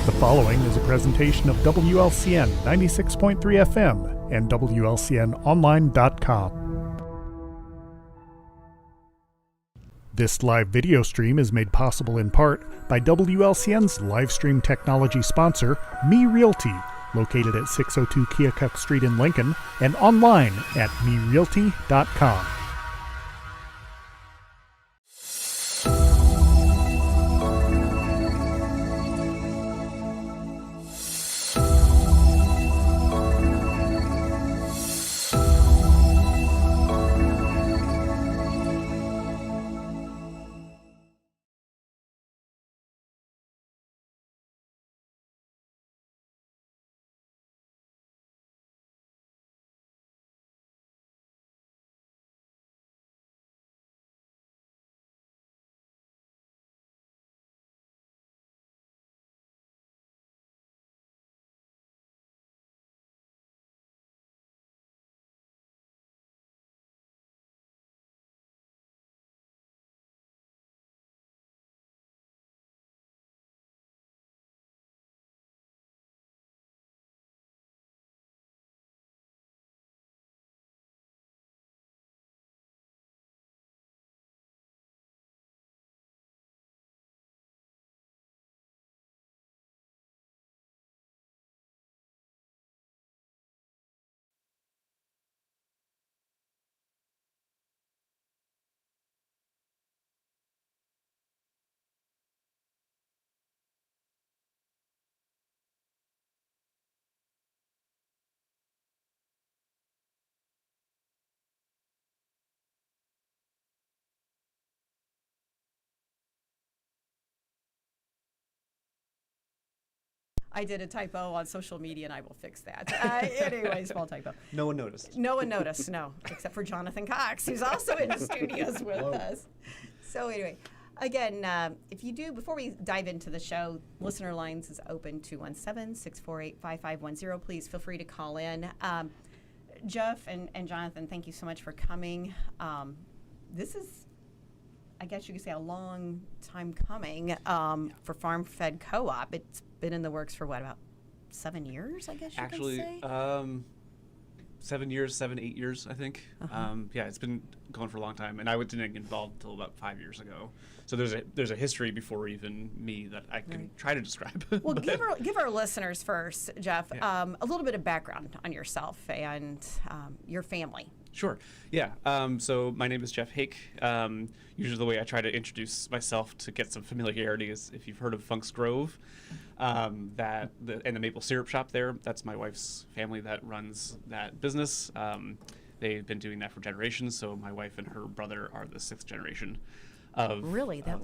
The following is a presentation of WLCN 96.3 FM and WLCNonline.com. This live video stream is made possible in part by WLCN's live stream technology sponsor, Me Realty, located at 602 Keokuk Street in Lincoln and online at merealty.com. I did a typo on social media, and I will fix that. Anyway, small typo. No one noticed. No one noticed, no, except for Jonathan Cox, who's also in the studios with us. So anyway, again, if you do, before we dive into the show, listener lines is open 217-648-5510. Please feel free to call in. Jeff and Jonathan, thank you so much for coming. This is I guess you could say, a long time coming for Farm Fed Co-op. It's been in the works for what, about 7 years, I guess you Actually, can say? 7 years, 8 years, I think. Yeah, it's been going for a long time, and I didn't get involved until about 5 years ago. So there's a history before even me that I can try to describe. Well, give our listeners first, Jeff, Yeah. a little bit of background on yourself and your family. Sure. Yeah. So my name is Jeff Hake. Usually the way I try to introduce myself to get some familiarity is if you've heard of Funk's Grove, and the maple syrup shop there. That's my wife's family that runs that business. They've been doing that for generations. So my wife and her brother are the 6th generation of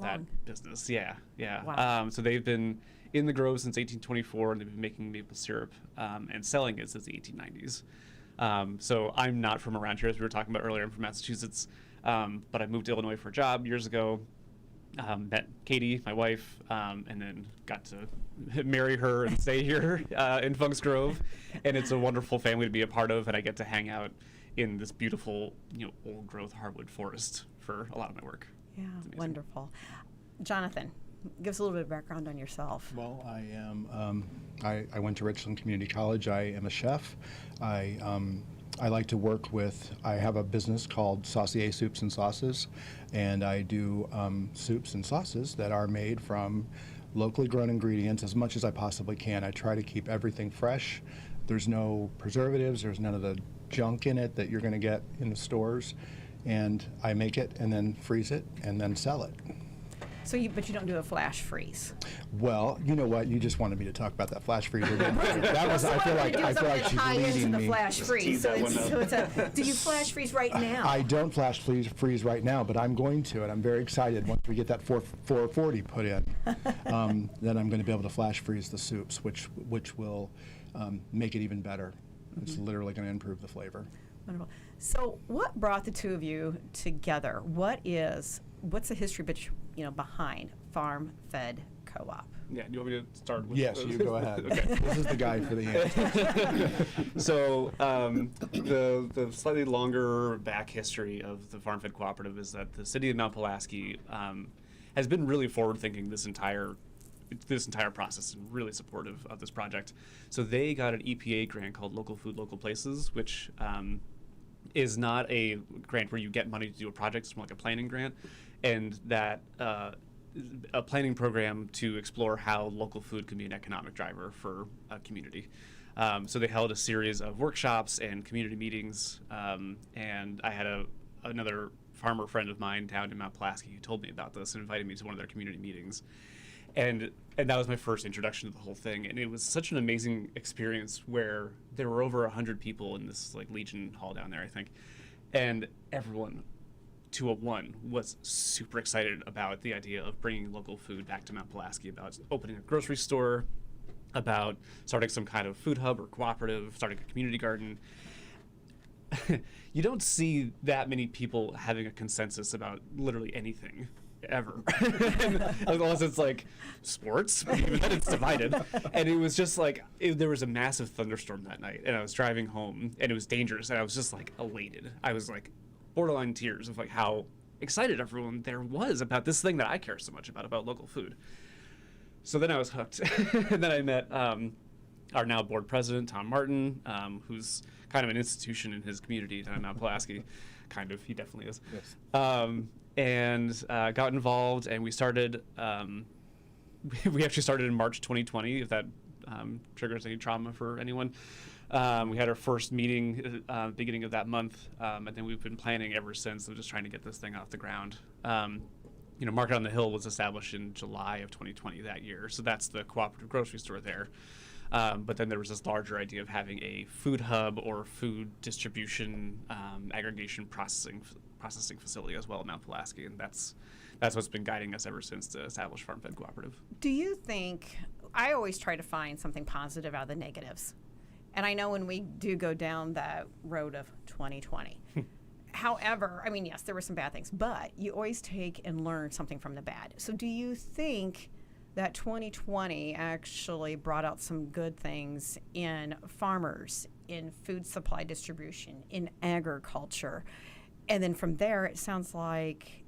that business. Yeah. Yeah. Wow. So they've been in the Grove since 1824, and they've been making maple syrup and selling it since the 1890s. So I'm not from around here, as we were talking about earlier. I'm from Massachusetts, but I moved to Illinois for a job years ago. Met Katie, my wife, and then got to marry her and stay here in Funk's Grove. And it's a wonderful family to be a part of, and I get to hang out in this beautiful, old growth hardwood forest for a lot of my work. Yeah, wonderful. Jonathan, give us a little bit of background on yourself. Well, I am. I went to Richland Community College. I am a chef. I like to work with. I have a business called Saucier Soups and Sauces, and I do soups and sauces that are made from locally grown ingredients as much as I possibly can. I try to keep everything fresh. There's no preservatives. There's none of the junk in it that you're going to get in the stores, and I make it and then freeze it and then sell it. So, but you don't do a flash freeze. Well, you know what? You just wanted me to talk about that flash freeze again. That was. I feel like she's leading the me. flash freeze. So it's do you flash freeze right now? I don't flash freeze right now, but I'm going to, and I'm very excited once we get that 440 put in. Then I'm going to be able to flash freeze the soups, which will make it even better. It's literally going to improve the flavor. Wonderful. So, what brought the two of you together? What's the history behind Farm Fed Co-op? Yeah, do you want me to start with Yes, you go ahead. Okay. This is the guy for the answer. So the slightly longer back history of the Farm Fed Cooperative is that the city of Mount Pulaski has been really forward-thinking this entire process and really supportive of this project. So they got an EPA grant called Local Food, Local Places, which is not a grant where you get money to do a project. It's more like a planning grant, and that a planning program to explore how local food can be an economic driver for a community. So they held a series of workshops and community meetings, and I had another farmer friend of mine down in Mount Pulaski who told me about this and invited me to one of their community meetings. And that was my first introduction to the whole thing, and it was such an amazing experience where there were over 100 people in this Legion Hall down there, I think, and everyone to a one was super excited about the idea of bringing local food back to Mount Pulaski, about opening a grocery store, about starting some kind of food hub or cooperative, starting a community garden. You don't see that many people having a consensus about literally anything ever, unless it's like sports. Even then it's divided. And it was just there was a massive thunderstorm that night, and I was driving home, and it was dangerous, and I was just elated. I was borderline tears of how excited everyone there was about this thing that I care so much about local food. So then I was hooked. And then I met our now board president, Tom Martin, who's kind of an institution in his community down in Mount Pulaski. Kind of, he definitely is. Yes. And got involved, and we started. We actually started in March 2020, if that triggers any trauma for anyone. We had our first meeting beginning of that month, and then we've been planning ever since, so just trying to get this thing off the ground. Market on the Hill was established in July of 2020 that year, so that's the cooperative grocery store there. But then there was this larger idea of having a food hub or food distribution, aggregation processing facility as well at Mount Pulaski, and that's what's been guiding us ever since to establish Farm Fed Cooperative. Do you think, I always try to find something positive out of the negatives, and I know when we do go down that road of 2020. However, yes, there were some bad things, but you always take and learn something from the bad. So do you think that 2020 actually brought out some good things in farmers, in food supply distribution, in agriculture? And then from there, it sounds like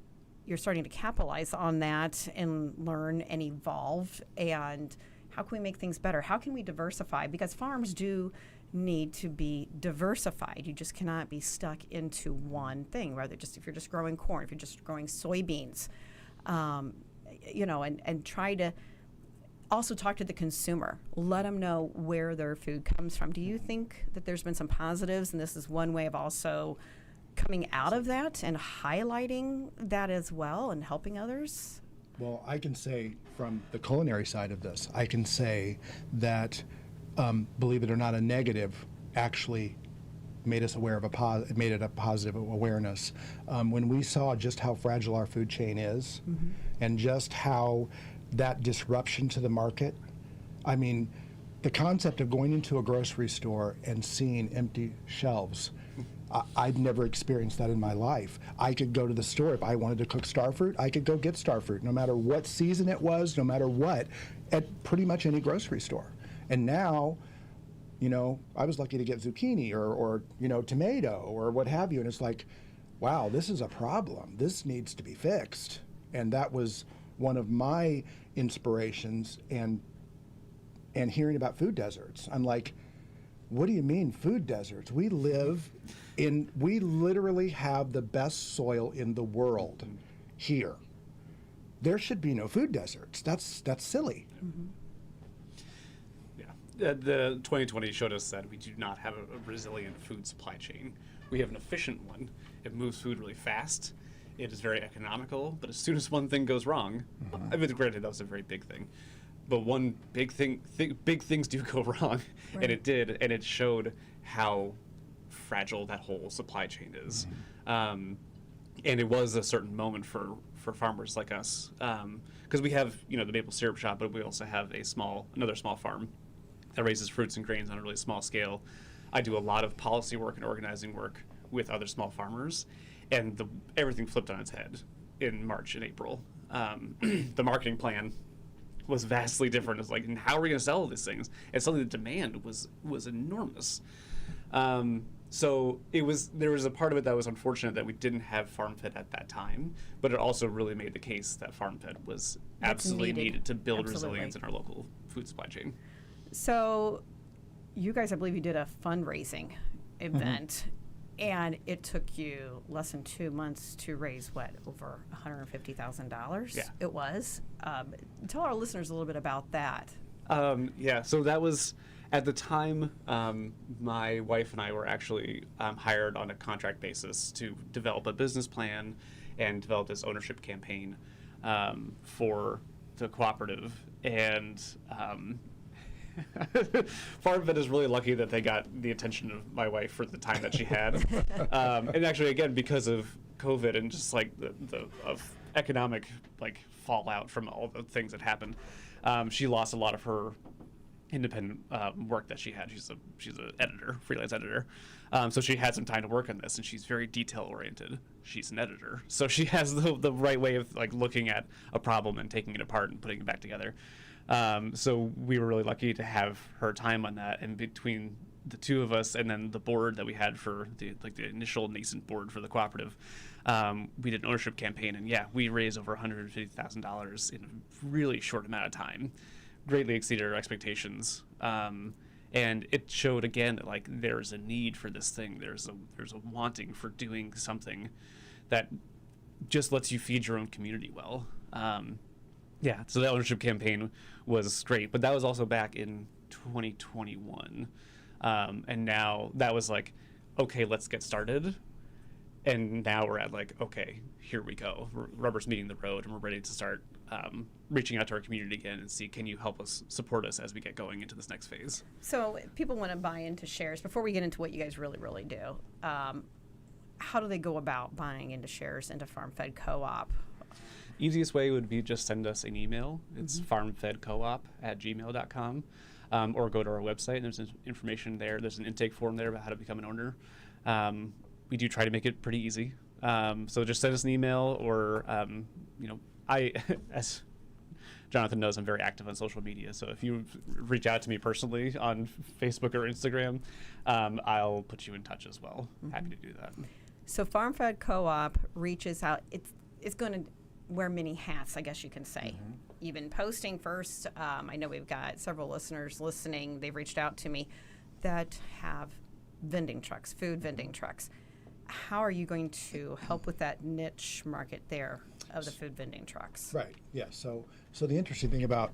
you're starting to capitalize on that and learn and evolve. And how can we make things better? How can we diversify? Because farms do need to be diversified. You just cannot be stuck into one thing. Rather, just if you're just growing corn, if you're just growing soybeans, and try to also talk to the consumer. Let them know where their food comes from. Do you think that there's been some positives, and this is one way of also coming out of that and highlighting that as well and helping others? Well, I can say from the culinary side of this, I can say that, believe it or not, a negative actually made us aware of made it a positive awareness. When we saw just how fragile our food chain is, and just how that disruption to the market, I mean, the concept of going into a grocery store and seeing empty shelves, I'd never experienced that in my life. I could go to the store if I wanted to cook starfruit. I could go get starfruit, no matter what season it was, no matter what, at pretty much any grocery store. And now, I was lucky to get zucchini or tomato or what have you. And it's like, wow, this is a problem. This needs to be fixed. And that was one of my inspirations. And hearing about food deserts, I'm like, what do you mean food deserts? We literally have the best soil in the world here. There should be no food deserts. That's silly. The 2020 showed us that we do not have a resilient food supply chain. We have an efficient one. It moves food really fast. It is very economical, but as soon as one thing goes wrong, I mean, granted, that was a very big thing, but one big things do go wrong, and it did, and it showed how fragile that whole supply chain is. And it was a certain moment for farmers like us, because we have the maple syrup shop, but we also have another small farm that raises fruits and grains on a really small scale. I do a lot of policy work and organizing work with other small farmers, and everything flipped on its head in March and April. The marketing plan was vastly different. It's like, and how are we going to sell all these things? And suddenly the demand was enormous. So there was a part of it that was unfortunate that we didn't have farm fed at that time, but it also really made the case that farm fed was absolutely needed to build resilience in our local food supply chain. So you guys, I believe you did a fundraising event, and it took you less than 2 months to raise, over $150,000? Yeah. It was. Tell our listeners a little bit about that. So that was, at the time, my wife and I were actually hired on a contract basis to develop a business plan and develop this ownership campaign for the cooperative. And FarmFed is really lucky that they got the attention of my wife for the time that she had. And actually, again, because of COVID and just like the economic fallout from all the things that happened, she lost a lot of her independent work that she had. She's an editor, freelance editor. So she had some time to work on this, and she's very detail oriented. She's an editor, so she has the right way of looking at a problem and taking it apart and putting it back together. So we were really lucky to have her time on that, and between the two of us and then the board that we had for the initial nascent board for the cooperative, we did an ownership campaign, and we raised over $150,000 in a really short amount of time, greatly exceeded our expectations. And it showed again that there's a need for this thing. There's a wanting for doing something that just lets you feed your own community well. So the ownership campaign was great, but that was also back in 2021. And now that was okay, let's get started. And now we're at okay, here we go. Rubber's meeting the road, and we're ready to start reaching out to our community again and see, can you help us, support us as we get going into this next phase? So if people want to buy into shares, before we get into what you guys really, really do, how do they go about buying into shares into FarmFed Co-op? Easiest way would be just send us an email. It's farmfedcoop@gmail.com, or go to our website, and there's information there. There's an intake form there about how to become an owner. We do try to make it pretty easy. So just send us an email, or, as Jonathan knows, I'm very active on social media. So if you reach out to me personally on Facebook or Instagram, I'll put you in touch as well. Happy to do that. So FarmFed Co-op reaches out. it's going to wear many hats, I guess you can say. You've been posting first. I know we've got several listeners listening. They've reached out to me that have vending trucks, food vending trucks. How are you going to help with that niche market there of the food vending trucks? Right. Yeah. So the interesting thing about,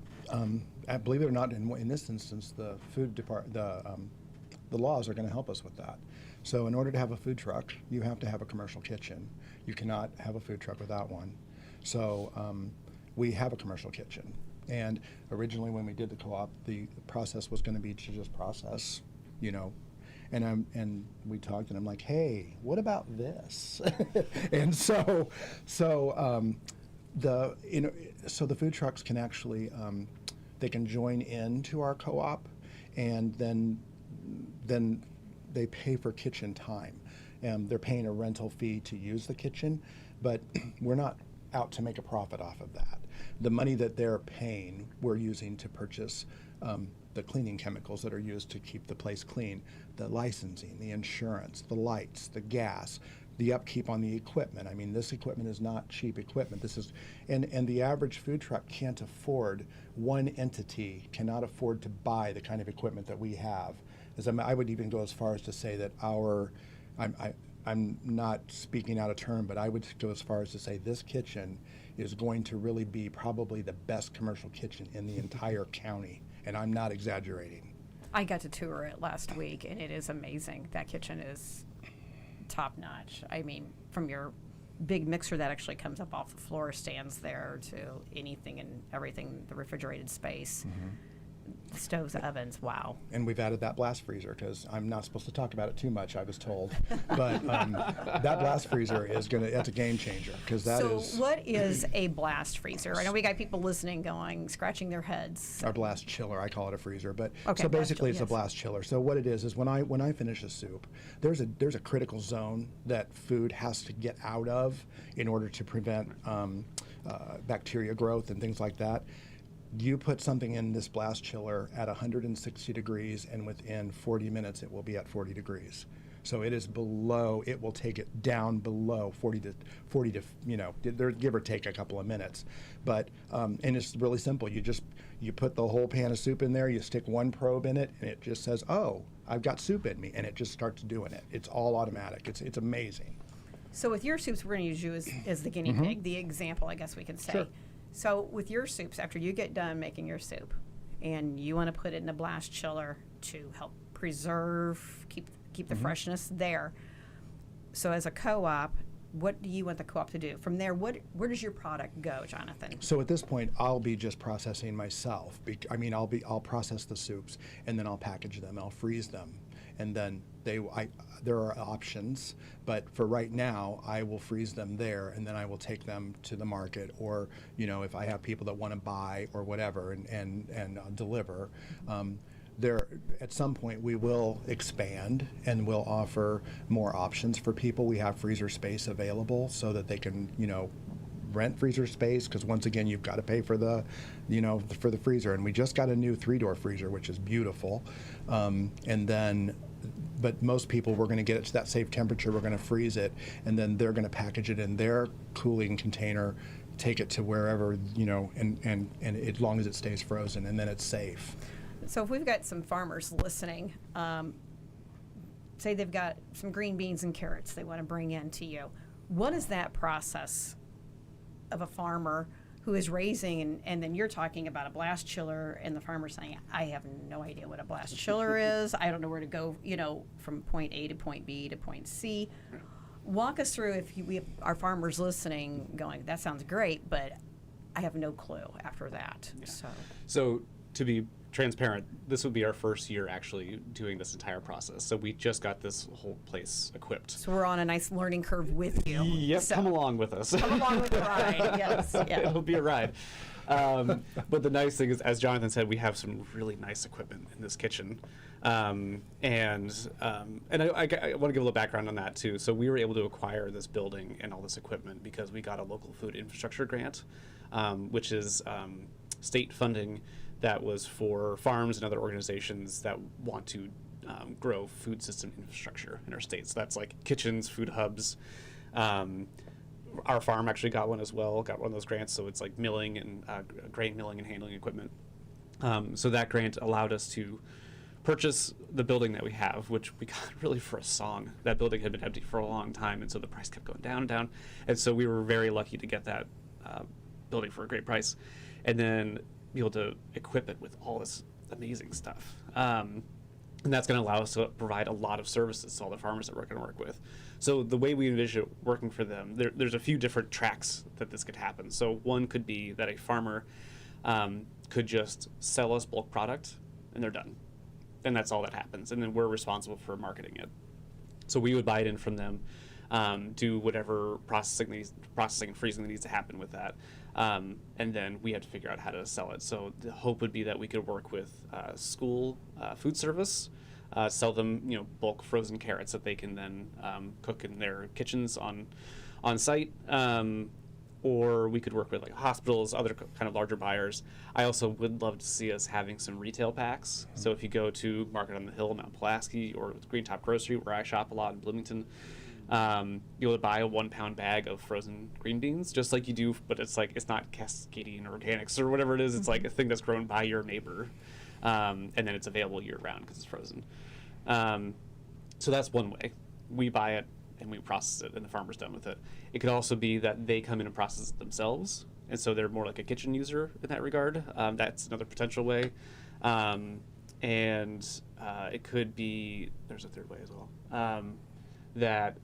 believe it or not, in this instance, the food department, the laws are going to help us with that. So in order to have a food truck, you have to have a commercial kitchen. You cannot have a food truck without one. So we have a commercial kitchen. And originally, when we did the co-op, the process was going to be to just process, and we talked, and I'm like, hey, what about this? And so the food trucks can actually they can join into our co-op, and then they pay for kitchen time, and they're paying a rental fee to use the kitchen, but we're not out to make a profit off of that. The money that they're paying, we're using to purchase the cleaning chemicals that are used to keep the place clean, the licensing, the insurance, the lights, the gas, the upkeep on the equipment. I mean, this equipment is not cheap equipment. This is, and the average food truck can't afford, one entity cannot afford to buy the kind of equipment that we have. I would even go as far as to say that I'm not speaking out of turn, but I would go as far as to say this kitchen is going to really be probably the best commercial kitchen in the entire county, and I'm not exaggerating. I got to tour it last week, and it is amazing. That kitchen is top notch. I mean, from your big mixer that actually comes up off the floor stands there to anything and everything, the refrigerated space. The stoves, ovens, wow. And we've added that blast freezer because I'm not supposed to talk about it too much, I was told. But that blast freezer that's a game changer because So what is a blast freezer? I know we got people listening going, scratching their heads. Our blast chiller, I call it a freezer, but Okay, so basically blast it's a blast chiller. So what it is when I finish a soup, there's a critical zone that food has to get out of in order to prevent bacteria growth and things like that. You put something in this blast chiller at 160 degrees, and within 40 minutes, it will be at 40 degrees. So it is below, it will take it down below 40 to give or take a couple of minutes. But, and it's really simple. You put the whole pan of soup in there, you stick one probe in it, and it just says, oh, I've got soup in me, and it just starts doing it. It's all automatic. It's amazing. So with your soups, we're going to use you as the guinea pig, the example, I guess we can say. Sure. So with your soups, after you get done making your soup, and you want to put it in a blast chiller to help preserve, keep the freshness there. So as a co-op, what do you want the co-op to do? From there, where does your product go, Jonathan? So at this point, I'll be just processing myself. I'll process the soups, and then I'll package them. I'll freeze them, and then there are options. But for right now, I will freeze them there, and then I will take them to the market, or if I have people that want to buy or whatever, and deliver. There, at some point, we will expand and we'll offer more options for people. We have freezer space available so that they can, rent freezer space, because once again, you've got to pay for the freezer. And we just got a new 3-door freezer, which is beautiful. But most people, we're going to get it to that safe temperature. We're going to freeze it, and then they're going to package it in their cooling container, take it to wherever, and as long as it stays frozen, and then it's safe. So if we've got some farmers listening, say they've got some green beans and carrots they want to bring in to you, what is that process of a farmer who is raising, and then you're talking about a blast chiller, and the farmer's saying, I have no idea what a blast chiller is. I don't know where to go, from point A to point B to point C. Walk us through, if we have our farmers listening going, that sounds great, but I have no clue after that. Yeah. So to be transparent, this would be our first year actually doing this entire process. So we just got this whole place equipped. So we're on a nice learning curve with you. Yep, so come along with us. Come along with the ride, yes. Yeah. It'll be a ride. But the nice thing is, as Jonathan said, we have some really nice equipment in this kitchen. And I want to give a little background on that too. So we were able to acquire this building and all this equipment because we got a local food infrastructure grant, which is state funding that was for farms and other organizations that want to grow food system infrastructure in our state. So that's like kitchens, food hubs. our farm actually got one as well, got one of those grants. So it's like milling and grain milling and handling equipment. So that grant allowed us to purchase the building that we have, which we got really for a song. That building had been empty for a long time, and so the price kept going down and down. And so we were very lucky to get that building for a great price, and then be able to equip it with all this amazing stuff. And that's going to allow us to provide a lot of services to all the farmers that we're going to work with. So the way we envision it working for them, there's a few different tracks that this could happen. So one could be that a farmer could just sell us bulk product, and they're done. And that's all that happens. And then we're responsible for marketing it. So we would buy it in from them, do whatever processing and freezing that needs to happen with that. And then we have to figure out how to sell it. So the hope would be that we could work with school food service, sell them, bulk frozen carrots that they can then cook in their kitchens on site. Or we could work with like hospitals, other kind of larger buyers. I also would love to see us having some retail packs. So if you go to Market on the Hill, Mount Pulaski, or Green Top Grocery, where I shop a lot in Bloomington, you'll buy a 1 pound bag of frozen green beans, just like you do, but it's not Cascadian Organics or whatever it is. It's like a thing that's grown by your neighbor, and then it's available year round because it's frozen. So that's one way. We buy it and we process it, and the farmer's done with it. It could also be that they come in and process it themselves, and so they're more like a kitchen user in that regard. That's another potential way. And it could be, there's a third way as well, that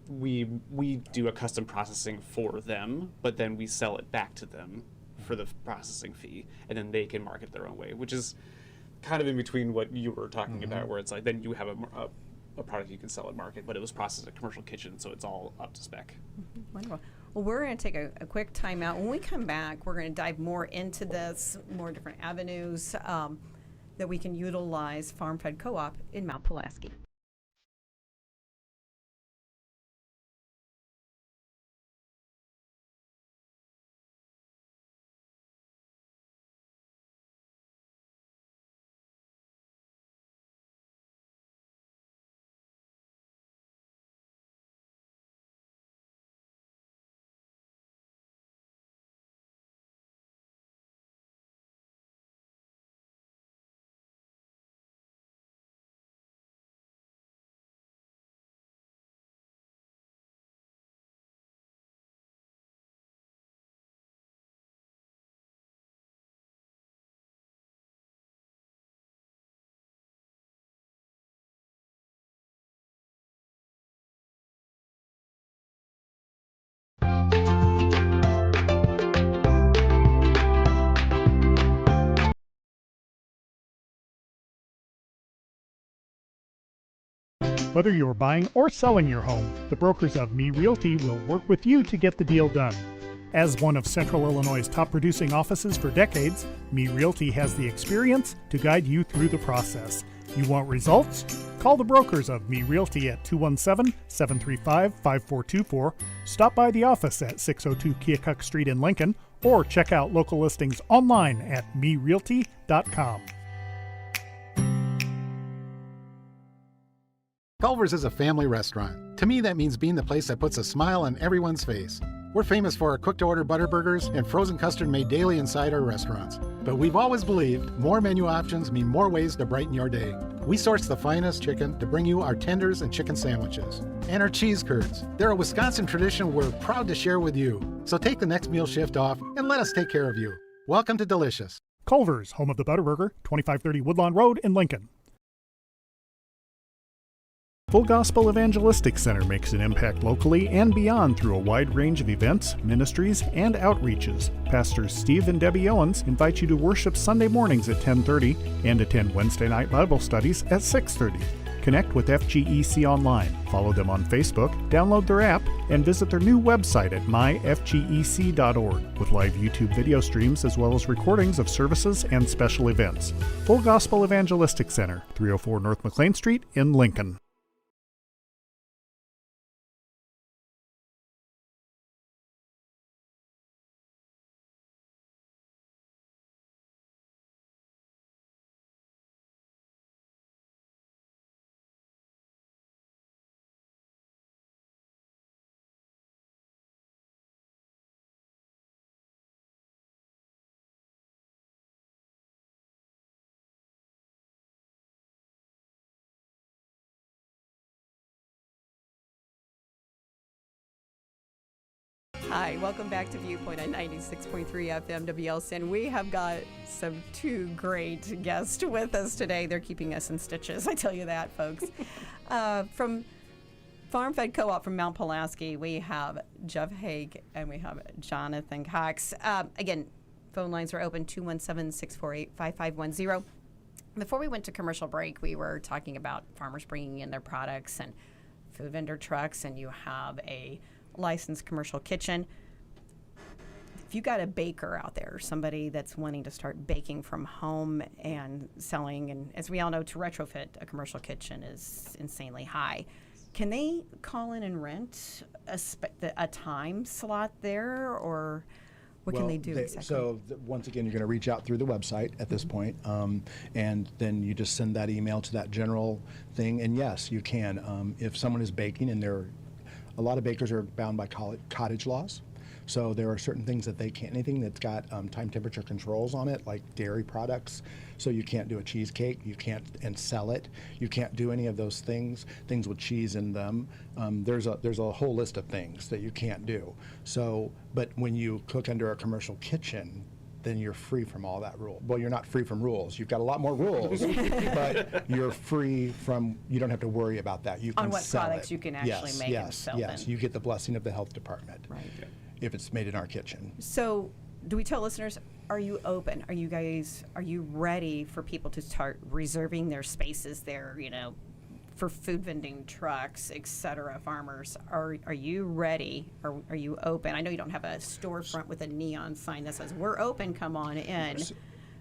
we do a custom processing for them, but then we sell it back to them for the processing fee, and then they can market their own way, which is kind of in between what you were talking about, where it's like then you have a product you can sell at market, but it was processed at a commercial kitchen, so it's all up to spec. Wonderful. Well, we're going to take a quick time out. When we come back, we're going to dive more into this, more different avenues that we can utilize farm-fed co-op in Mount Pulaski. Whether you're buying or selling your home, the brokers of Me Realty will work with you to get the deal done. As one of Central Illinois' top producing offices for decades, Me Realty has the experience to guide you through the process. You want results? Call the brokers of Me Realty at 217-735-5424, stop by the office at 602 Keokuk Street in Lincoln, or check out local listings online at merealty.com. Culver's is a family restaurant. To me, that means being the place that puts a smile on everyone's face. We're famous for our cooked-to-order butter burgers and frozen custard made daily inside our restaurants. But we've always believed more menu options mean more ways to brighten your day. We source the finest chicken to bring you our tenders and chicken sandwiches. And our cheese curds. They're a Wisconsin tradition we're proud to share with you. So take the next meal shift off and let us take care of you. Welcome to Delicious. Culver's, home of the Butterburger, 2530 Woodlawn Road in Lincoln. Full Gospel Evangelistic Center makes an impact locally and beyond through a wide range of events, ministries, and outreaches. Pastors Steve and Debbie Owens invite you to worship Sunday mornings at 10:30 and attend Wednesday night Bible studies at 6:30. Connect with FGEC online, follow them on Facebook, download their app, and visit their new website at myfgec.org with live YouTube video streams as well as recordings of services and special events. Full Gospel Evangelistic Center, 304 North McLean Street in Lincoln. Hi, welcome back to Viewpoint on 96.3 FM WLCN. We have got two great guests with us today. They're keeping us in stitches, I tell you that, folks. From Farm Fed Co-op from Mount Pulaski, we have Jeff Haig and we have Jonathan Cox. Again, phone lines are open, 217-648-5510. Before we went to commercial break, we were talking about farmers bringing in their products and food vendor trucks, and you have a licensed commercial kitchen. If you got a baker out there, somebody that's wanting to start baking from home and selling, and as we all know, to retrofit a commercial kitchen is insanely high. Can they call in and rent a time slot there, or what can they do exactly? Once again, you're going to reach out through the website at this point, and then you just send that email to that general thing. And yes, you can. If someone is baking, and a lot of bakers are bound by cottage laws. So there are certain things that they can't, anything that's got time temperature controls on it, like dairy products. So you can't do a cheesecake, you can't, and sell it. You can't do any of those things with cheese in them. There's a whole list of things that you can't do. So, but when you cook under a commercial kitchen, then you're free from all that rule. Well, you're not free from rules. You've got a lot more rules, but you're free from, you don't have to worry about that. You can on what sell products it. you can actually make and sell them. Yes, you get the blessing of the health department. Right. If it's made in our kitchen. So do we tell listeners, are you open? Are you ready for people to start reserving their spaces there, for food vending trucks, et cetera, farmers? Are you ready? Are you open? I know you don't have a storefront with a neon sign that says, we're open, come on in.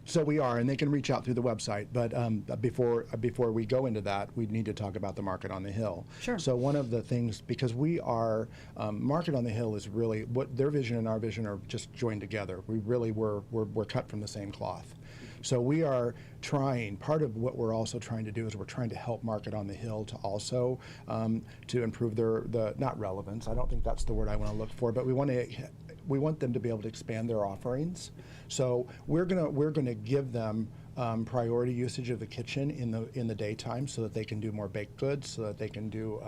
So we are, and they can reach out through the website. But before we go into that, we need to talk about the Market on the Hill. Sure. So one of the things, because we are, Market on the Hill is really, what their vision and our vision are just joined together. We really we're cut from the same cloth. So we are trying, part of what we're also trying to do is we're trying to help Market on the Hill to also to improve the not relevance. I don't think that's the word I want to look for, but we want them to be able to expand their offerings. So we're gonna give them priority usage of the kitchen in the daytime, so that they can do more baked goods, so that they can do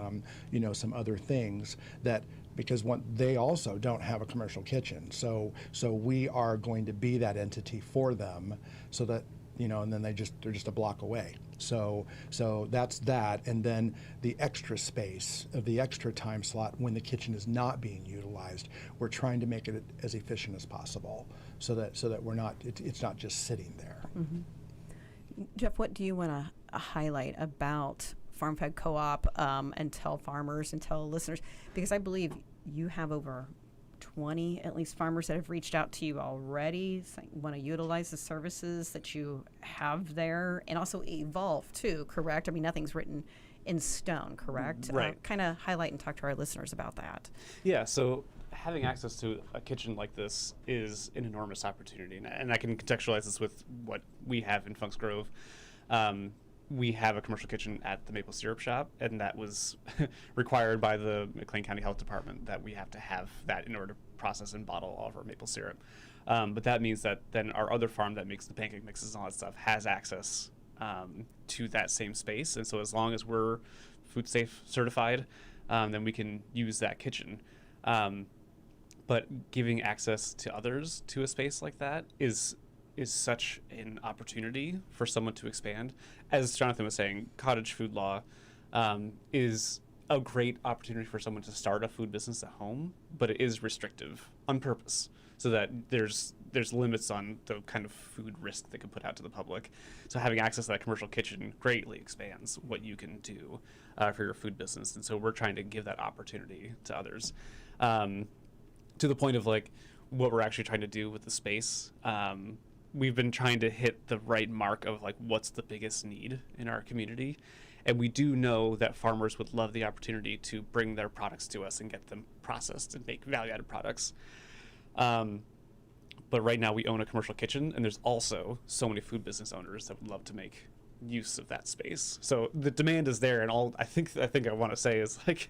some other things that, because they also don't have a commercial kitchen. So we are going to be that entity for them, so that and then they're just a block away. So that's that, and then the extra space of the extra time slot when the kitchen is not being utilized, we're trying to make it as efficient as possible, so that we're not it's not just sitting there. Mm-hmm. Jeff, what do you want to highlight about Farm Fed Co-op and tell farmers and tell listeners? Because I believe you have over 20 at least farmers that have reached out to you already, want to utilize the services that you have there, and also evolve too, correct? I mean, nothing's written in stone, correct? Right. Kind of highlight and talk to our listeners about that. Yeah, so having access to a kitchen like this is an enormous opportunity, and I can contextualize this with what we have in Funks Grove. We have a commercial kitchen at the maple syrup shop, and that was required by the McLean County Health Department that we have to have that in order to process and bottle all of our maple syrup. But that means that then our other farm that makes the pancake mixes and all that stuff has access to that same space. And so as long as we're food safe certified, then we can use that kitchen. But giving access to others to a space like that is such an opportunity for someone to expand. As Jonathan was saying, cottage food law is a great opportunity for someone to start a food business at home, but it is restrictive on purpose, so that there's limits on the kind of food risk they can put out to the public. So having access to that commercial kitchen greatly expands what you can do for your food business. And so we're trying to give that opportunity to others, to the point of like what we're actually trying to do with the space. We've been trying to hit the right mark of like what's the biggest need in our community. And we do know that farmers would love the opportunity to bring their products to us and get them processed and make value-added products. But right now we own a commercial kitchen, and there's also so many food business owners that would love to make use of that space. So the demand is there, and I think I want to say is like,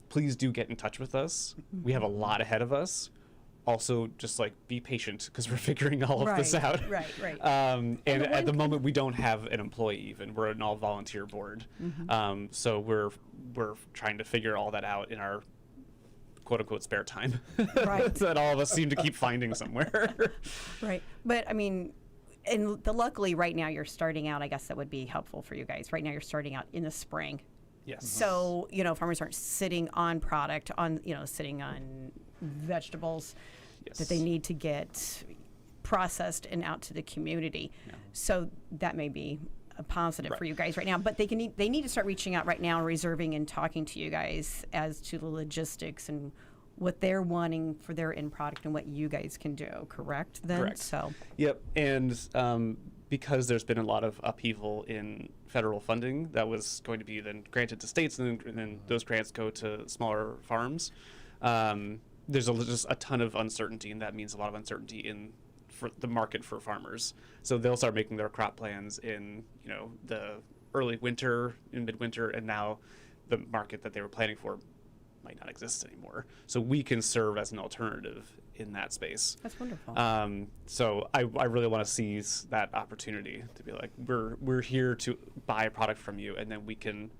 please do get in touch with us. We have a lot ahead of us. Also, just like be patient, because we're figuring all of this out. Right. And at the moment, we don't have an employee even. We're an all-volunteer board. So we're trying to figure all that out in our quote unquote spare time Right. that all of us seem to keep finding somewhere. Right. But I mean, and luckily right now you're starting out, I guess that would be helpful for you guys. Right now you're starting out in the spring. Yes. So, farmers aren't sitting on product, sitting on vegetables that they need to get processed and out to the community. Yeah. So that may be a positive for you guys right now. But they need to start reaching out right now and reserving and talking to you guys as to the logistics and what they're wanting for their end product and what you guys can do, correct then? Correct. So Yep. And because there's been a lot of upheaval in federal funding that was going to be then granted to states, and then those grants go to smaller farms, there's just a ton of uncertainty, and that means a lot of uncertainty for the market for farmers. So they'll start making their crop plans in the early winter, in midwinter, and now the market that they were planning for might not exist anymore. So we can serve as an alternative in that space. that's wonderful. So I really want to seize that opportunity to be like, we're here to buy a product from you, and then we can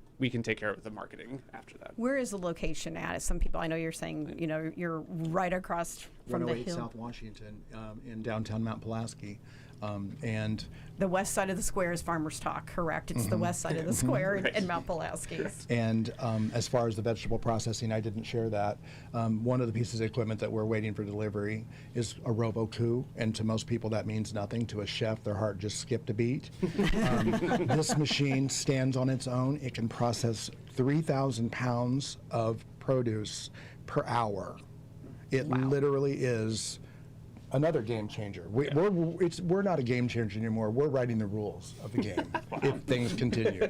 take care of the marketing after that. Where is the location at? As some people, I know you're saying, you're right across from the 108 hill. South Washington in downtown Mount Pulaski. And The west side of the square is Farmers Talk, correct? It's the west side of the square in Mount Pulaski. And as far as the vegetable processing, I didn't share that. One of the pieces of equipment that we're waiting for delivery is a RoboCoo, and to most people that means nothing. To a chef, their heart just skipped a beat. This machine stands on its own. It can process 3,000 pounds of produce per hour. It literally is another game changer. We're not a game changer anymore. We're writing the rules of the game if things continue.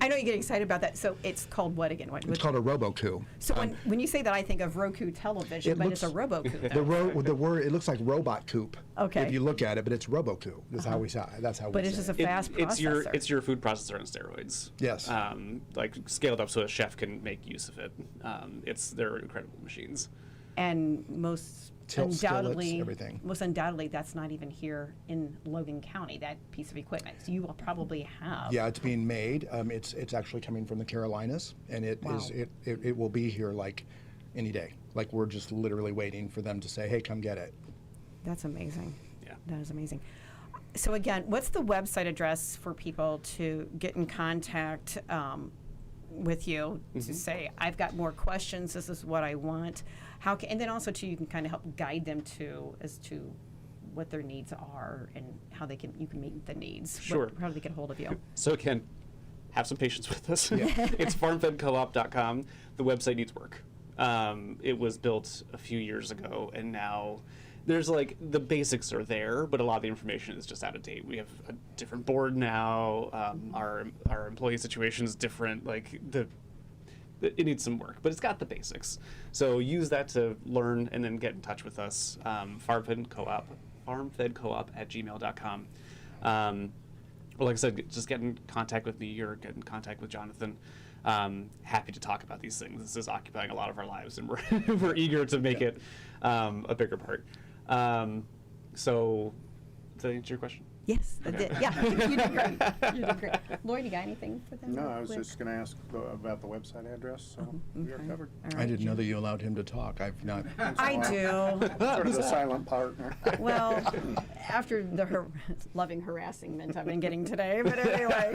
I know you get excited about that. So it's called what again? It's called a RoboCoo. So when you say that, I think of Roku television, but it's a RoboCoo. The word, it looks like robot coop. Okay. If you look at it, but it's RoboCoo. That's how we say. That's how But we it's say just a it. fast processor. It's your food processor on steroids. Yes. Like scaled up so a chef can make use of it. They're incredible machines. And most Tilt, undoubtedly, skillets, everything. most undoubtedly, that's not even here in Logan County, that piece of equipment. So you will probably have. Yeah, it's being made. It's actually coming from the Carolinas, and it will be here like any day. Like we're just literally waiting for them to say, "Hey, come get it." That's amazing. Yeah. That is amazing. So again, what's the website address for people to get in contact with you to say, I've got more questions, this is what I want? And then also too, you can kind of help guide them as to what their needs are and how you can meet the needs. Sure. How do they get a hold of you? So again, have some patience with us. It's farmfedcoop.com. The website needs work. It was built a few years ago, and now there's the basics are there, but a lot of the information is just out of date. We have a different board now. Our employee situation is different. It needs some work, but it's got the basics. So use that to learn and then get in touch with us. farmfedcoop@gmail.com. Or like I said, just get in contact with me or get in contact with Jonathan. Happy to talk about these things. This is occupying a lot of our lives, and we're eager to make it a bigger part. So, does that answer your question? Yes, that did. Yeah, you did great. You did great. Lloyd, you got anything for them? No, real I was quick? just going to ask about the website address, so we are Okay. covered. All I right, didn't know Jim. that you allowed him to talk. I've not. I do. Sort of the silent partner. Well, after the loving harassment I've been getting today, but anyway.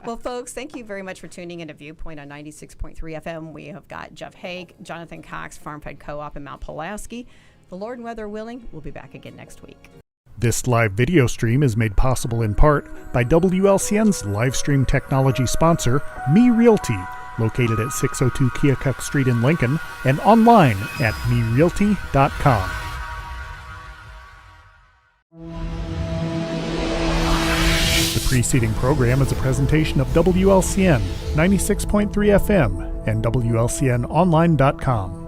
Well, folks, thank you very much for tuning in to Viewpoint on 96.3 FM. We have got Jeff Haig, Jonathan Cox, Farm Fed Co-op in Mount Pulaski. The Lord and weather willing, we'll be back again next week. This live video stream is made possible in part by WLCN's live stream technology sponsor, Me Realty, located at 602 Keokuk Street in Lincoln and online at merealty.com. The preceding program is a presentation of WLCN 96.3 FM and WLCNonline.com.